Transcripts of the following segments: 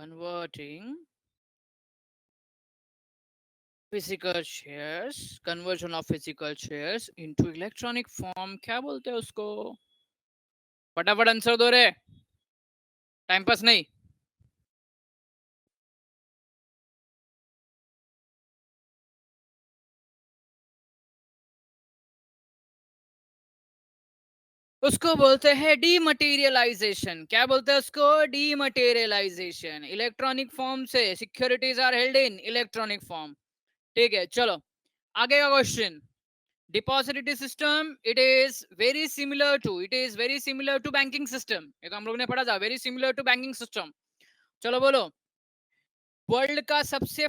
Converting physical shares, conversion of physical shares into electronic form, क्या बोलते हैं उसको? फटाफट आंसर दो रे, टाइम पास नहीं। उसको बोलते हैं डीमटेरियलाइजेशन। क्या बोलते हैं उसको? डीमटेरियलाइजेशन। इलेक्ट्रॉनिक फॉर्म से securities are held in electronic form. ठीक है, चलो आगे का question. Depository system, it is very similar to banking system. ये तो हम लोग ने पढ़ा था, very similar to banking system. चलो बोलो, वर्ल्ड का सबसे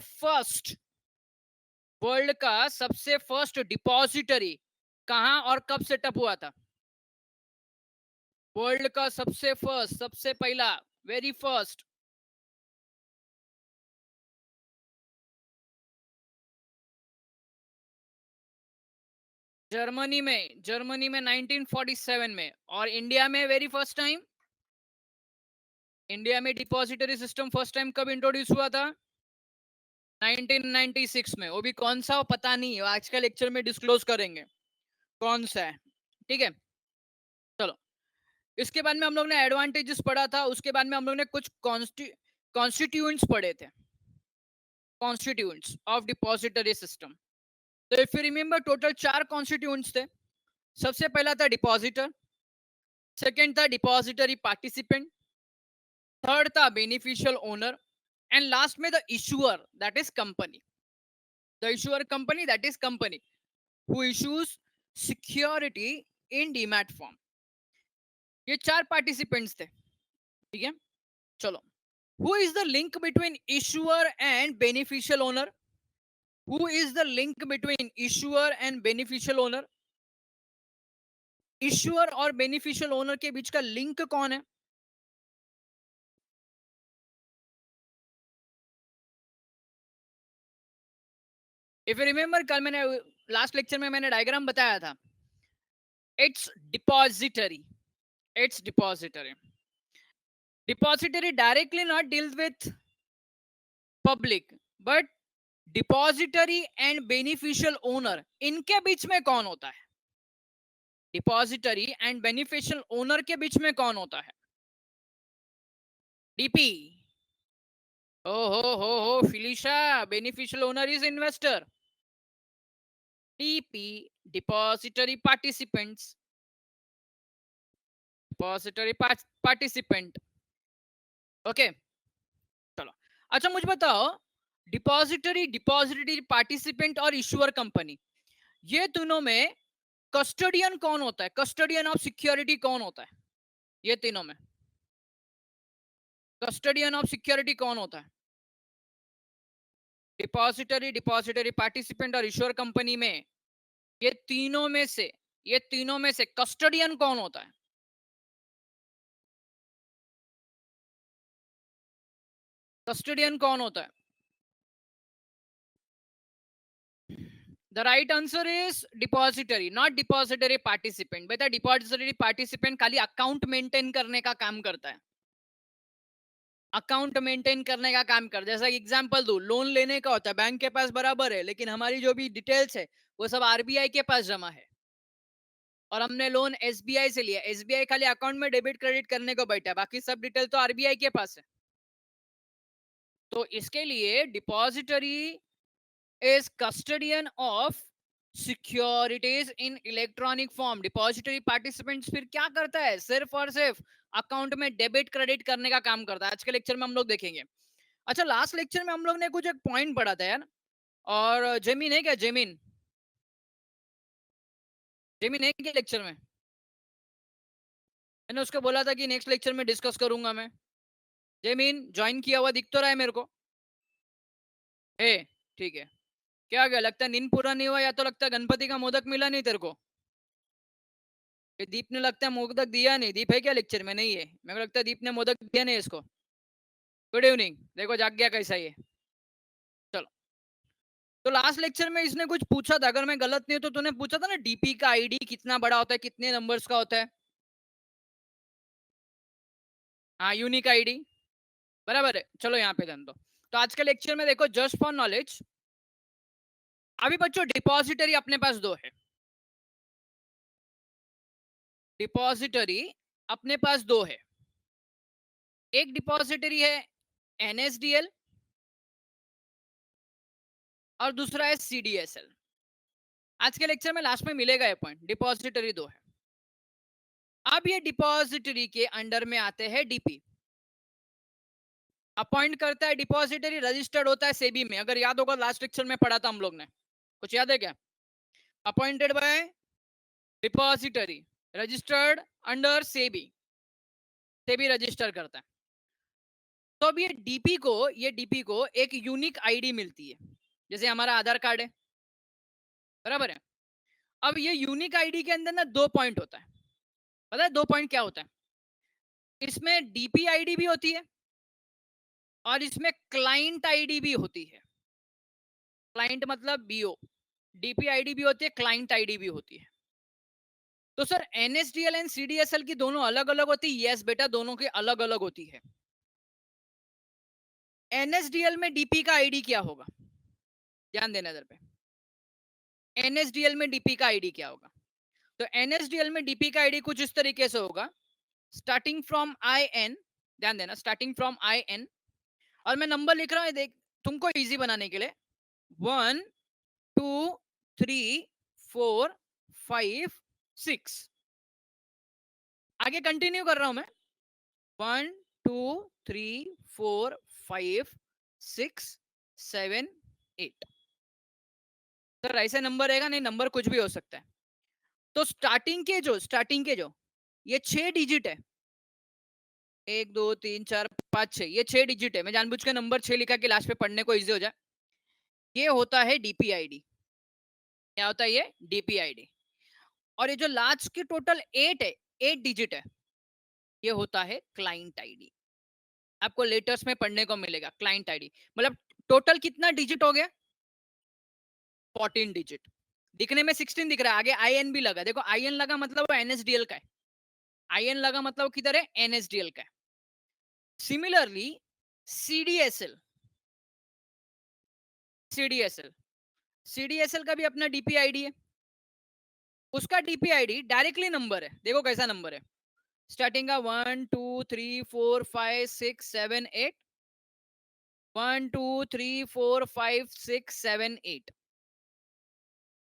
फर्स्ट डिपॉजिटरी कहां और कब सेटअप हुआ था? वर्ल्ड का सबसे पहला, वेरी फर्स्ट। जर्मनी में 1947 में। और इंडिया में वेरी फर्स्ट टाइम, इंडिया में डिपॉजिटरी सिस्टम फर्स्ट टाइम कब इंट्रोड्यूस हुआ था? 1996 में। वो भी कौन सा वो पता नहीं, आज का लेक्चर में डिस्क्लोज करेंगे कौन सा है। ठीक है, चलो इसके बाद में हम लोग ने एडवांटेजेस पढ़ा था, उसके बाद में हम लोग ने कुछ कॉन्स्टिट्यूएंट्स पढ़े थे, कॉन्स्टिट्यूएंट्स ऑफ डिपॉजिटरी सिस्टम। तो if you remember, total 4 constituents थे। सबसे पहला था डिपॉजिटर, सेकंड था डिपॉजिटरी पार्टिसिपेंट, थर्ड था बेनिफिशियल ओनर, एंड लास्ट में the issuer, that is company. The issuer company, that is company who issues security in demat form. ये 4 participants थे। ठीक है, चलो, who is the link between issuer and beneficial owner? Who is the link between issuer and beneficial owner? Issuer और beneficial owner के बीच का link कौन है? इफ यू रिमेंबर, कल मैंने लास्ट लेक्चर में मैंने डायग्राम बताया था। It's depository, it's depository. Depository directly not deal with public, but depository and beneficial owner, इनके बीच में कौन होता है? डिपॉजिटरी एंड बेनिफिशियल ओनर के बीच में कौन होता है? डीपी। हो फिलिशा, beneficial owner is investor. DP, depository participants, depository participant. Okay, चलो, अच्छा मुझे बताओ, डिपॉजिटरी पार्टिसिपेंट और इशूअर कंपनी, ये दोनों में कस्टोडियन कौन होता है? कस्टोडियन ऑफ सिक्योरिटी कौन होता है? ये तीनों में कस्टोडियन ऑफ सिक्योरिटी कौन होता है? डिपॉजिटरी पार्टिसिपेंट और इशूअर कंपनी में, ये तीनों में से कस्टोडियन कौन होता है? कस्टोडियन कौन होता है? The right answer is depository, not depository participant. बेटा depository participant खाली अकाउंट मेंटेन करने का काम करता है, अकाउंट मेंटेन करने का काम कर। जैसा एग्जांपल दो, लोन लेने का होता है, बैंक के पास बराबर है, लेकिन हमारी जो भी डिटेल्स है वो सब आरबीआई के पास जमा है, और हमने लोन एसबीआई से लिया। एसबीआई खाली अकाउंट में डेबिट क्रेडिट करने को बैठा है, बाकी सब डिटेल तो आरबीआई के पास है। तो इसके लिए depository is custodian of securities in electronic form. Depository participants फिर क्या करता है? सिर्फ और सिर्फ अकाउंट में डेबिट क्रेडिट करने का काम करता है। आज के लेक्चर में हम लोग देखेंगे। अच्छा, लास्ट लेक्चर में हम लोग ने कुछ एक पॉइंट पढ़ा था यार, और जेमिन है क्या? जेमिन, जेमिन है क्या लेक्चर में? मैंने उसको बोला था कि नेक्स्ट लेक्चर में डिस्कस करूंगा मैं। जेमिन ज्वाइन किया हुआ दिख तो रहा है मेरे को? ए, ठीक है। क्या गया, लगता है नींद पूरा नहीं हुआ, या तो लगता है गणपति का मोदक मिला नहीं तेरे को? दीप ने लगता है मोदक दिया नहीं। दीप है क्या लेक्चर में? नहीं है, मेरे को लगता है दीप ने मोदक दिया नहीं इसको। गुड इवनिंग, देखो जाग गया कैसा ये। चलो, तो लास्ट लेक्चर में इसने कुछ पूछा था, अगर मैं गलत नहीं हूं तो तूने पूछा था ना, डीपी का आईडी कितना बड़ा होता है, कितने नंबर्स का होता है? हाँ, यूनिक आईडी। बराबर है, चलो यहाँ पे ध्यान दो। तो आज के लेक्चर में देखो, जस्ट फॉर नॉलेज, अभी बच्चों डिपॉजिटरी अपने पास दो है। डिपॉजिटरी अपने पास दो है। एक डिपॉजिटरी है एनएसडीएल और दूसरा है सीडीएसएल। आज के लेक्चर में लास्ट में मिलेगा ये पॉइंट, डिपॉजिटरी दो है। अब ये डिपॉजिटरी के अंडर में आते हैं डीपी। अपॉइंट करता है डिपॉजिटरी, रजिस्टर्ड होता है सेबी में। अगर याद होगा लास्ट लेक्चर में पढ़ा था हम लोग ने, कुछ याद है क्या? Appointed by depository, registered under SEBI, SEBI register करता है। तो अब ये डीपी को एक यूनिक आईडी मिलती है, जैसे हमारा आधार कार्ड है, बराबर है। अब ये यूनिक आईडी के अंदर ना दो पॉइंट होता है। पता है दो पॉइंट क्या होता है? इसमें डीपी आईडी भी होती है और इसमें क्लाइंट आईडी भी होती है। क्लाइंट मतलब बीओ, डीपी आईडी भी होती है, क्लाइंट आईडी भी होती है। तो सर एनएसडीएल एंड सीडीएसएल की दोनों अलग अलग होती है? यस बेटा, दोनों की अलग अलग होती है। एनएसडीएल में डीपी का आईडी क्या होगा? ध्यान देना इधर पे। एनएसडीएल में डीपी का आईडी क्या होगा? तो एनएसडीएल में डीपी का आईडी कुछ इस तरीके से होगा, स्टार्टिंग फ्रॉम आई एन। ध्यान देना, स्टार्टिंग फ्रॉम आई एन। और मैं नंबर लिख रहा हूं, देख तुमको इजी बनाने के लिए। 1 2 3 4 5 6। आगे कंटिन्यू कर रहा हूं मैं। 1 2 3 4 5 6 7 8। सर ऐसे नंबर रहेगा? नहीं, नंबर कुछ भी हो सकता है। तो स्टार्टिंग के जो ये 6 डिजिट है, 1 2 3 4 5 6, ये 6 डिजिट है। मैं जानबूझ के नंबर 6 लिखा कि लास्ट पे पढ़ने को इजी हो जाए। ये होता है डीपीआईडी। क्या होता है ये? डीपीआईडी। और ये जो लास्ट के टोटल 8 है, 8 डिजिट है, ये होता है क्लाइंट आईडी। आपको लेटर्स में पढ़ने को मिलेगा क्लाइंट आईडी। मतलब टोटल कितना डिजिट हो गया? 14 डिजिट। दिखने में 16 दिख रहा है, आगे आई एन भी लगा। देखो आई एन लगा मतलब वो एनएसडीएल का है। आई एन लगा मतलब किधर है? एनएसडीएल का है। सिमिलरली सीडीएसएल, सीडीएसएल सीडीएसएल का भी अपना डीपी आईडी है। उसका डीपी आईडी डायरेक्टली नंबर है। देखो कैसा नंबर है, स्टार्टिंग का 1 2 3 4 5 6 7 8, 1 2 3 4 5 6 7 8।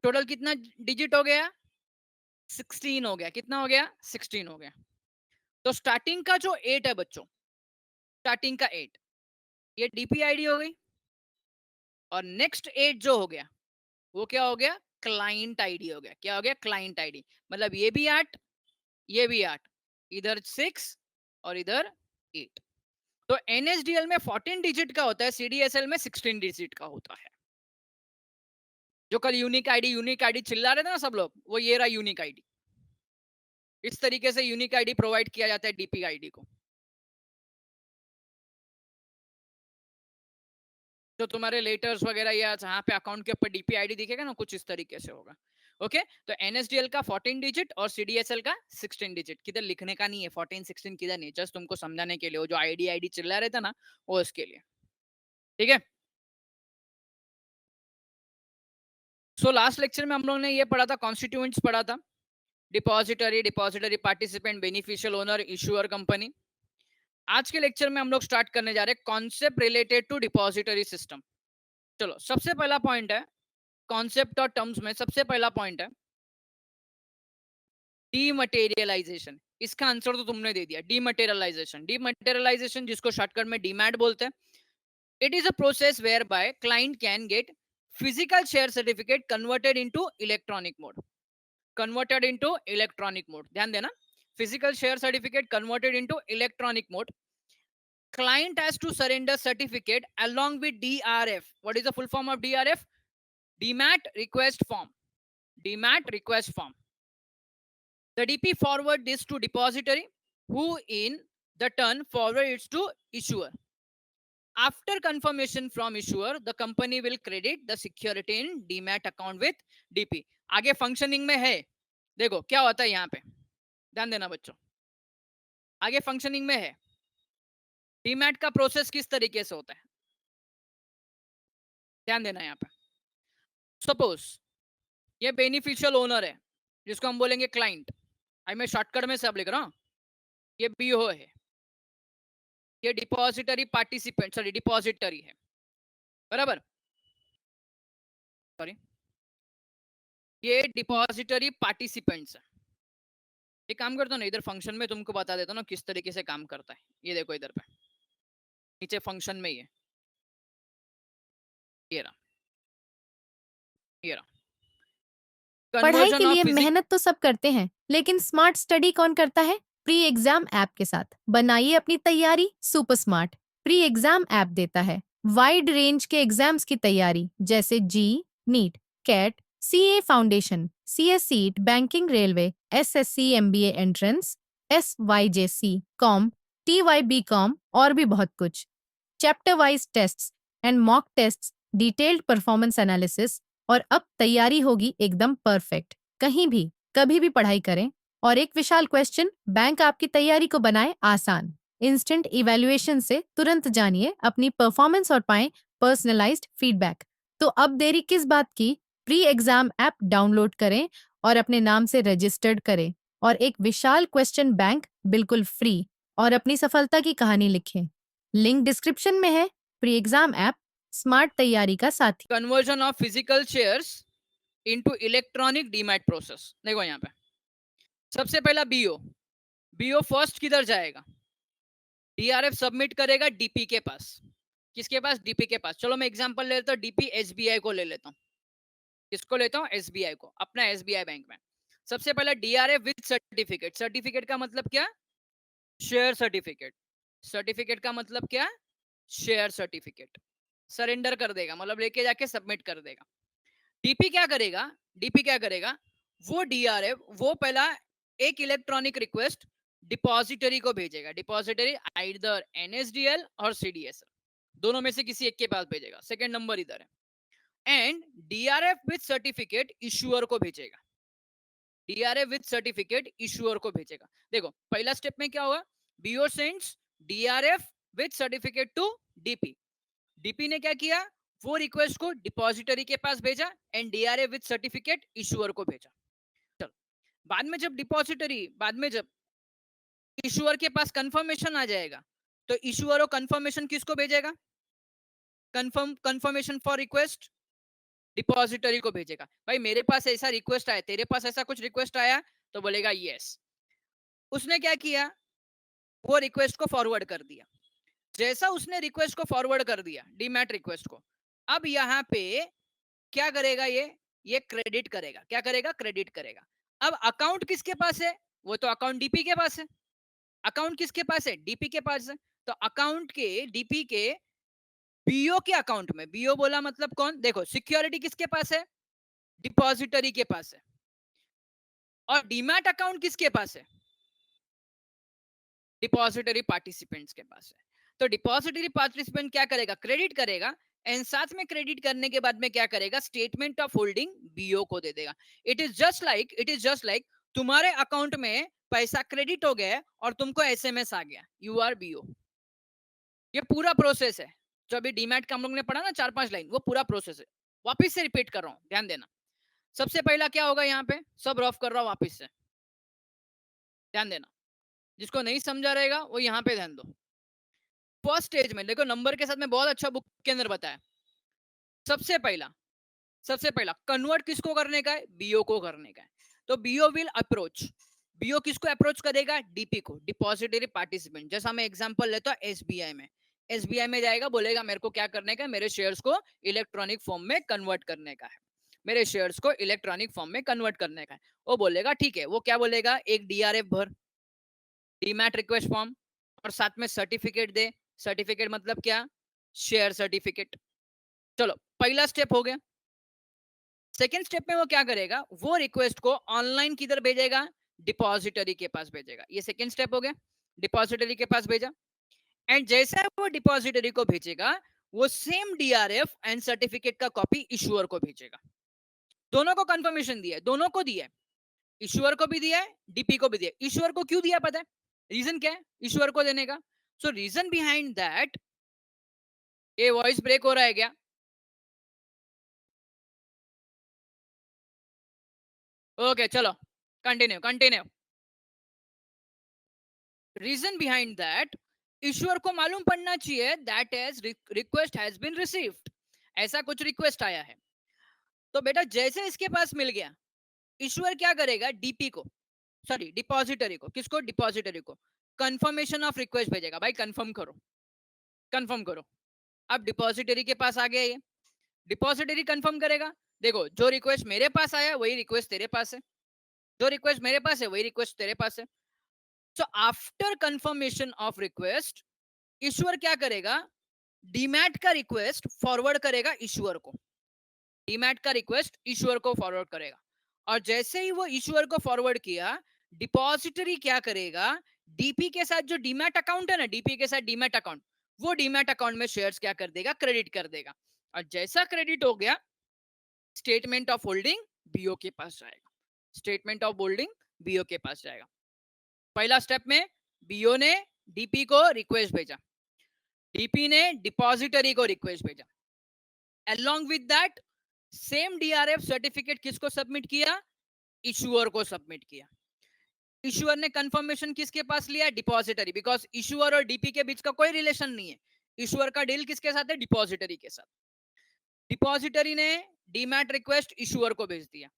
टोटल कितना डिजिट हो गया? 16 हो गया। कितना हो गया? 16 हो गया। तो स्टार्टिंग का जो 8 है बच्चों, स्टार्टिंग का 8, ये डीपी आईडी हो गई। और नेक्स्ट 8 जो हो गया, वो क्या हो गया? क्लाइंट आईडी हो गया। क्या हो गया? Client ID. मतलब ये भी 8, ये भी 8, इधर 6 और इधर 8। तो एनएसडीएल में 14 डिजिट का होता है, सीडीएसएल में 16 डिजिट का होता है। जो कल यूनिक आईडी चिल्ला रहे थे ना सब लोग, वो ये रहा यूनिक आईडी। इस तरीके से यूनिक आईडी प्रोवाइड किया जाता है डीपी आईडी को। तो तुम्हारे लेटर्स वगैरह या जहाँ पे अकाउंट के ऊपर डीपी आईडी दिखेगा ना, कुछ इस तरीके से होगा। ओके, तो एनएसडीएल का 14 डिजिट और सीडीएसएल का 16 डिजिट। किधर लिखने का नहीं है, 14 16 किधर नहीं, जस्ट तुमको समझाने के लिए। वो जो आईडी चिल्ला रहे थे ना, वो इसके लिए। ठीक है। सो लास्ट लेक्चर में हम लोग ने ये पढ़ा था, कॉन्स्टिट्यूएंट्स पढ़ा था। Depository, depository participant, beneficial owner, issuer, company. आज के लेक्चर में हम लोग स्टार्ट करने जा रहे हैं concept related to depository system. चलो, सबसे पहला पॉइंट है, कॉन्सेप्ट और टर्म्स में सबसे पहला पॉइंट है डीमटेरियलाइजेशन। इसका आंसर तो तुमने दे दिया, डीमटेरियलाइजेशन। डीमटेरियलाइजेशन जिसको शॉर्टकट में डीमैट बोलते हैं, it is a process whereby client can get physical share certificate converted into electronic mode. Converted into electronic mode, ध्यान देना, physical share certificate converted into electronic mode. Client has to surrender certificate along with DRF. What is the full form of DRF? DMAT request form. DMAT request form. The DP forward this to depository, who in the turn forward it to issuer. After confirmation from issuer, the company will credit the security in DMAT account with DP. आगे functioning में है, देखो क्या होता है यहाँ पे, ध्यान देना बच्चों। आगे functioning में है, डीमैट का प्रोसेस किस तरीके से होता है, ध्यान देना यहाँ पे। सपोज ये बेनिफिशियल ओनर है, जिसको हम बोलेंगे क्लाइंट, आई मैं शॉर्टकट में सब लिख रहा हूँ। ये बीओ है, ये डिपॉजिटरी पार्टिसिपेंट, सॉरी डिपॉजिटरी है, बराबर, सॉरी, ये डिपॉजिटरी पार्टिसिपेंट्स है। ये काम करता हूँ ना, इधर फंक्शन में तुमको बता देता हूँ ना किस तरीके से काम करता है। ये देखो इधर पे नीचे फंक्शन में ये रहा, ये रहा, पढ़ाई के कन्वर्जन ऑफ लिए फिजिक। मेहनत तो सब करते हैं, लेकिन स्मार्ट स्टडी कौन करता है? प्री एग्जाम ऐप के साथ बनाइए अपनी तैयारी super smart. Pre exam app देता है वाइड रेंज के एग्जाम्स की तैयारी, जैसे JEE, NEET, CAT, CA foundation, CSEET, banking, railway, SSC, MBA entrance, SYJC, com, TYB com और भी बहुत कुछ। Chapter wise tests and mock tests, detailed performance analysis, और अब तैयारी होगी एकदम परफेक्ट। कहीं भी कभी भी पढ़ाई करें। और एक विशाल क्वेश्चन बैंक आपकी तैयारी को बनाए आसान। इंस्टेंट इवैल्यूएशन से तुरंत जानिए अपनी परफॉर्मेंस और पाएं पर्सनलाइज्ड फीडबैक। तो अब देरी किस बात की? प्री एग्जाम ऐप डाउनलोड करें और अपने नाम से रजिस्टर्ड करें और एक विशाल क्वेश्चन बैंक बिल्कुल फ्री और अपनी सफलता की कहानी लिखें। लिंक डिस्क्रिप्शन में है। प्री एग्जाम ऐप स्मार्ट तैयारी का साथी। Conversion of physical shares into electronic demat process. देखो यहाँ पे सबसे पहला बीओ, बीओ फर्स्ट किधर जाएगा, डीआरएफ सबमिट करेगा डीपी के पास। किसके पास? डीपी के पास। चलो मैं एग्जांपल ले लेता हूँ, डीपी एसबीआई को ले लेता हूँ। किसको लेता हूँ? एसबीआई को, अपना एसबीआई बैंक में। सबसे पहला डीआरएफ विद सर्टिफिकेट। सर्टिफिकेट का मतलब क्या? Share certificate. सर्टिफिकेट का मतलब क्या? Share certificate. सरेंडर कर देगा, मतलब लेके जाके सबमिट कर देगा। डीपी क्या करेगा? डीपी क्या करेगा? वो डीआरएफ वो पहला एक इलेक्ट्रॉनिक रिक्वेस्ट डिपॉजिटरी को भेजेगा। डिपॉजिटरी आइदर एनएसडीएल और सीडीएस, दोनों में से किसी एक के पास भेजेगा। सेकंड नंबर इधर है। And DRF with certificate issuer को भेजेगा। डीआरएफ विद सर्टिफिकेट इशूअर को भेजेगा। देखो पहला स्टेप में क्या होगा, BO sends DRF with certificate to DP. DP ने क्या किया? वो रिक्वेस्ट को डिपॉजिटरी के पास भेजा and DRF with certificate issuer को भेजा। चलो बाद में जब डिपॉजिटरी, बाद में जब इशूअर के पास कंफर्मेशन आ जाएगा, तो इशूअर कंफर्मेशन किसको भेजेगा? कंफर्मेशन फॉर रिक्वेस्ट डिपॉजिटरी को भेजेगा। भाई मेरे पास ऐसा रिक्वेस्ट आया, तेरे पास ऐसा कुछ रिक्वेस्ट आया? तो बोलेगा यस। उसने क्या किया? वो रिक्वेस्ट को फॉरवर्ड कर दिया। जैसा उसने रिक्वेस्ट को फॉरवर्ड कर दिया, डीमैट रिक्वेस्ट को, अब यहाँ पे क्या करेगा? ये क्रेडिट करेगा। क्या करेगा? क्रेडिट करेगा। अब अकाउंट किसके पास है? वो तो अकाउंट डीपी के पास है। अकाउंट किसके पास है? डीपी के पास है। तो अकाउंट के डीपी के बीओ के अकाउंट में, बीओ बोला मतलब कौन? देखो सिक्योरिटी किसके पास है? डिपॉजिटरी के पास है। और डीमैट अकाउंट किसके पास है? डिपॉजिटरी पार्टिसिपेंट्स के पास है। तो डिपॉजिटरी पार्टिसिपेंट क्या करेगा? क्रेडिट करेगा। एंड साथ में क्रेडिट करने के बाद में क्या करेगा? स्टेटमेंट ऑफ होल्डिंग बीओ को दे देगा। इट इज जस्ट लाइक तुम्हारे अकाउंट में पैसा क्रेडिट हो गया है और तुमको एसएमएस आ गया, यू आर बीओ। ये पूरा प्रोसेस है जो अभी डीमैट का हम लोग ने पढ़ा ना, 4-5 लाइन, वो पूरा प्रोसेस है। वापिस से रिपीट कर रहा हूं, ध्यान देना। सबसे पहला क्या होगा? यहाँ पे सब रफ कर रहा हूं वापिस से, ध्यान देना। जिसको नहीं समझा रहेगा वो यहाँ पे ध्यान दो। फर्स्ट स्टेज में देखो, नंबर के साथ में बहुत अच्छा बुक के अंदर बताया। सबसे पहला सबसे पहला कन्वर्ट किसको करने का है? बीओ को करने का है। तो बीओ विल अप्रोच, बीओ किसको अप्रोच करेगा? डीपी को, डिपॉजिटरी पार्टिसिपेंट। जैसा मैं एग्जांपल लेता हूं एसबीआई में, एसबीआई में जाएगा, बोलेगा मेरे को क्या करने का है? मेरे शेयर्स को इलेक्ट्रॉनिक फॉर्म में कन्वर्ट करने का है। मेरे शेयर्स को इलेक्ट्रॉनिक फॉर्म में कन्वर्ट करने का है। वो बोलेगा ठीक है। वो क्या बोलेगा? एक डीआरएफ भर, डीमैट रिक्वेस्ट फॉर्म, और साथ में सर्टिफिकेट दे। सर्टिफिकेट मतलब क्या? Share certificate. चलो पहला स्टेप हो गया। सेकेंड स्टेप में वो क्या करेगा? वो रिक्वेस्ट को ऑनलाइन किधर भेजेगा? डिपॉजिटरी के पास भेजेगा। ये सेकेंड स्टेप हो गया, डिपॉजिटरी के पास भेजा। एंड जैसा वो डिपॉजिटरी को भेजेगा, वो सेम डीआरएफ एंड सर्टिफिकेट का कॉपी इशूअर को भेजेगा। दोनों को कंफर्मेशन दिया है, दोनों को दिया है। इशूअर को भी दिया है, डीपी को भी दिया है। इशूअर को क्यों दिया पता है? रीजन क्या है इशूअर को देने का? सो रीजन बिहाइंड दैट, ये वॉइस ब्रेक हो रहा है क्या? ओके चलो continue continue. Reason behind that, issuer को मालूम पड़ना चाहिए that as request has been received, ऐसा कुछ रिक्वेस्ट आया है। तो बेटा जैसे इसके पास मिल गया, ईश्वर क्या करेगा, डीपी को, सॉरी डिपॉजिटरी को, किसको, डिपॉजिटरी को कंफर्मेशन ऑफ रिक्वेस्ट भेजेगा, भाई कंफर्म करो, कंफर्म करो। अब डिपॉजिटरी के पास आ गया ये, डिपॉजिटरी कंफर्म करेगा, देखो जो रिक्वेस्ट मेरे पास आया वही रिक्वेस्ट तेरे पास है, जो रिक्वेस्ट मेरे पास है वही रिक्वेस्ट तेरे पास है। So after confirmation of request, issuer क्या करेगा, डीमैट का रिक्वेस्ट फॉरवर्ड करेगा ईश्वर को, डीमैट का रिक्वेस्ट ईश्वर को फॉरवर्ड करेगा। और जैसे ही वो ईश्वर को फॉरवर्ड किया, डिपॉजिटरी क्या करेगा, डीपी के साथ जो डीमैट अकाउंट है ना, डीपी के साथ डीमैट अकाउंट, वो डीमैट अकाउंट में शेयर्स क्या कर देगा, क्रेडिट कर देगा। और जैसा क्रेडिट हो गया, स्टेटमेंट ऑफ होल्डिंग बीओ के पास जाएगा, स्टेटमेंट ऑफ होल्डिंग बीओ के पास जाएगा। पहला स्टेप में बीओ ने डीपी को रिक्वेस्ट भेजा, डीपी ने डिपॉजिटरी को रिक्वेस्ट भेजा, along with that same DRF certificate किसको सबमिट किया, इशूअर को सबमिट किया। इशूअर ने कंफर्मेशन किसके पास लिया, डिपॉजिटरी, बिकॉज इशूअर और डीपी के बीच का कोई रिलेशन नहीं है, इशूअर का डील किसके साथ है, डिपॉजिटरी के साथ। डिपॉजिटरी ने डीमैट रिक्वेस्ट इशूअर को भेज दिया,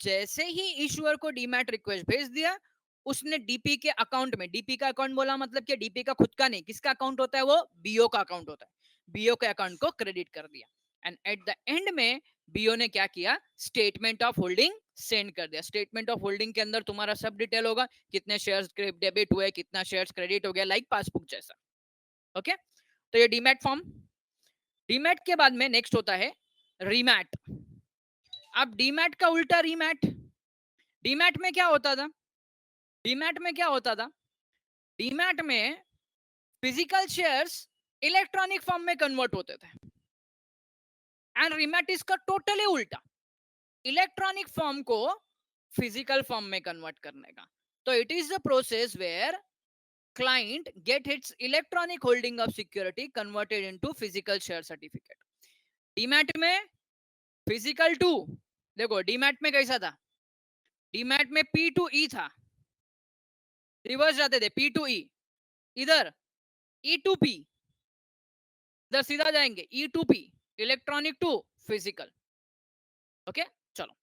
जैसे ही इशूअर को डीमैट रिक्वेस्ट भेज दिया, उसने डीपी के अकाउंट में, डीपी का अकाउंट बोला मतलब कि डीपी का खुद का नहीं, किसका अकाउंट होता है वो, बीओ का अकाउंट होता है, बीओ के अकाउंट को क्रेडिट कर दिया। एंड एट द एंड में बीओ ने क्या किया, स्टेटमेंट ऑफ होल्डिंग सेंड कर दिया। स्टेटमेंट ऑफ होल्डिंग के अंदर तुम्हारा सब डिटेल होगा, कितने शेयर्स डेबिट हुए, कितना शेयर्स क्रेडिट हो गया, लाइक पासबुक जैसा। ओके, तो ये डीमैट फॉर्म। डीमैट के बाद में नेक्स्ट होता है रीमैट। अब डीमैट का उल्टा रीमैट। डीमैट में क्या होता था, डीमैट में क्या होता था, डीमैट में फिजिकल शेयर्स इलेक्ट्रॉनिक फॉर्म में कन्वर्ट होते थे, एंड रीमैट इसका टोटली उल्टा, इलेक्ट्रॉनिक फॉर्म को फिजिकल फॉर्म में कन्वर्ट करने का। तो it is the process where client get its electronic holding of security converted into physical share certificate। Demat में फिजिकल टू, देखो डीमैट में कैसा था, डीमैट में पी टू ई था, रिवर्स जाते थे, पी टू ई, इधर ई टू पी, इधर सीधा जाएंगे E to P, electronic to physical. Okay चलो,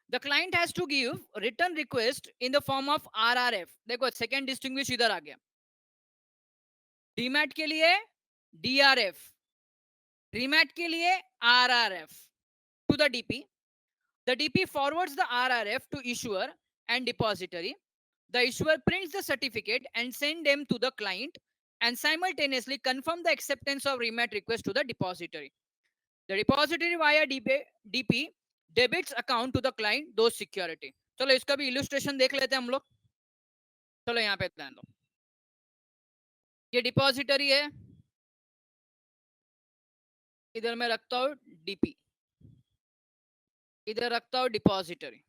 the client has to give return request in the form of RRF. देखो सेकंड डिस्टिंग्विश इधर आ गया, डीमैट के लिए डीआरएफ, रीमैट के लिए RRF to the DP. The DP forwards the RRF to issuer and depository. The issuer prints the certificate and send them to the client and simultaneously confirm the acceptance of remat request to the depository. The depository via DP debits account to the client those security। चलो इसका भी illustration देख लेते हैं हम लोग। चलो यहाँ पे ध्यान दो, ये डिपॉजिटरी है, इधर मैं रखता हूँ डीपी, इधर रखता हूँ डिपॉजिटरी,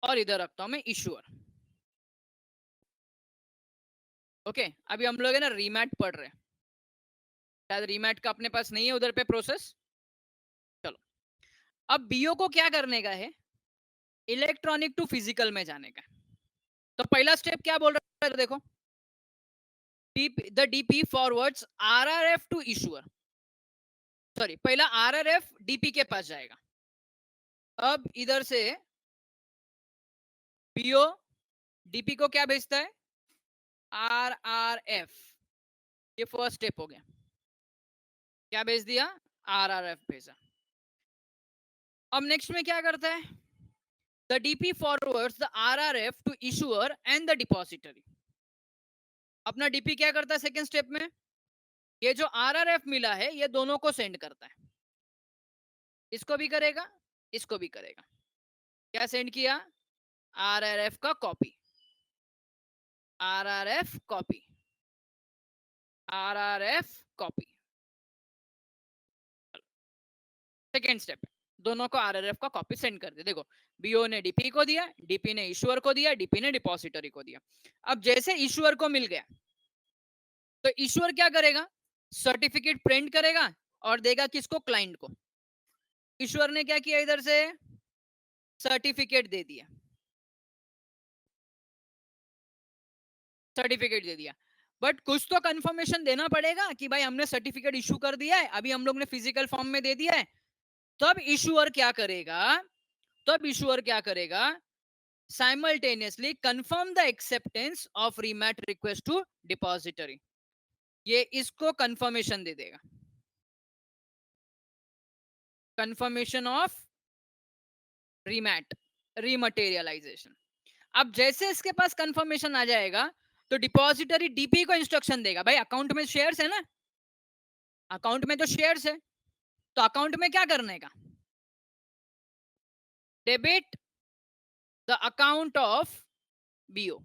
और इधर रखता हूं मैं इशूअर। ओके अभी हम लोग है ना रीमैट पढ़ रहे हैं, शायद रीमैट का अपने पास नहीं है उधर पे प्रोसेस। चलो अब बीओ को क्या करने का है, इलेक्ट्रॉनिक टू फिजिकल में जाने का। तो पहला स्टेप क्या बोल रहा है देखो, the DP forwards RRF to issuer, sorry पहला आरआरएफ डीपी के पास जाएगा। अब इधर से बीओ डीपी को क्या भेजता है, आरआरएफ, ये फर्स्ट स्टेप हो गया, क्या भेज दिया, आरआरएफ भेजा। अब नेक्स्ट में क्या करता है, the DP forwards the RRF to issuer and the depository. अपना डीपी क्या करता है सेकंड स्टेप में, ये जो आरआरएफ मिला है ये दोनों को सेंड करता है, इसको भी करेगा, इसको भी करेगा। क्या सेंड किया, आरआरएफ का copy, RRF copy, RRF copy. Second step, दोनों को आरआरएफ का कॉपी सेंड कर दे। देखो बीओ ने डीपी को दिया, डीपी ने इशूअर को दिया, डीपी ने डिपॉजिटरी को दिया। अब जैसे इशूअर को मिल गया तो इशूअर क्या करेगा, सर्टिफिकेट प्रिंट करेगा और देगा किसको, क्लाइंट को। इशूअर ने क्या किया, इधर से सर्टिफिकेट दे दिया, सर्टिफिकेट दे दिया, बट कुछ तो कंफर्मेशन देना पड़ेगा कि भाई हमने सर्टिफिकेट इशू कर दिया है, अभी हम लोग ने फिजिकल फॉर्म में दे दिया है। तब इशूअर क्या करेगा, तब इशूअर क्या करेगा, simultaneously confirm the acceptance of remat request to depository, ये इसको कंफर्मेशन दे देगा, कंफर्मेशन ऑफ रीमैट, रीमटेरियलाइजेशन। अब जैसे इसके पास कंफर्मेशन आ जाएगा तो डिपॉजिटरी डीपी को इंस्ट्रक्शन देगा, भाई अकाउंट में शेयर्स है ना, अकाउंट में तो शेयर्स है, तो अकाउंट में क्या करने का, debit the account of BO,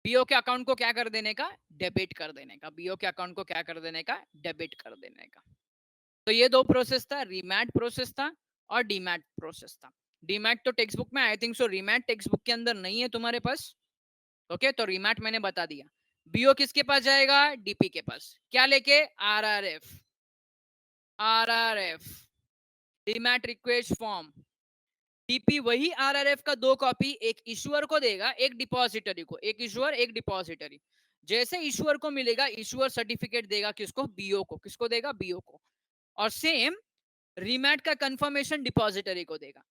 BO के अकाउंट को क्या कर देने का, डेबिट कर देने का, बीओ के अकाउंट को क्या कर देने का, डेबिट कर देने का। तो ये दो प्रोसेस था, रीमैट प्रोसेस था और डीमैट प्रोसेस था। डीमैट तो टेक्स्ट बुक में, I think so remat text book के अंदर नहीं है तुम्हारे पास। ओके, तो रीमैट मैंने बता दिया। बीओ किसके पास जाएगा, डीपी के पास, क्या लेके, RRF, RRF demat request form. DP वही आरआरएफ का दो कॉपी, एक इशूअर को देगा, एक डिपॉजिटरी को, एक इशूअर एक डिपॉजिटरी। जैसे इशूअर को मिलेगा, इशूअर सर्टिफिकेट देगा किसको, बीओ को, किसको देगा, बीओ को। और सेम रीमैट का कंफर्मेशन डिपॉजिटरी को देगा।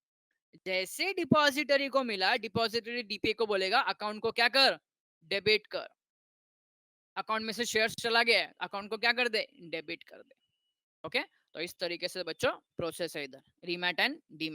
जैसे डिपॉजिटरी को मिला, डिपॉजिटरी डीपी को बोलेगा अकाउंट को क्या कर, डेबिट कर, अकाउंट में से शेयर्स चला गया, अकाउंट को क्या कर दे, डेबिट कर दे। ओके, तो इस तरीके से बच्चों प्रोसेस है इधर रीमैट एंड डीमैट।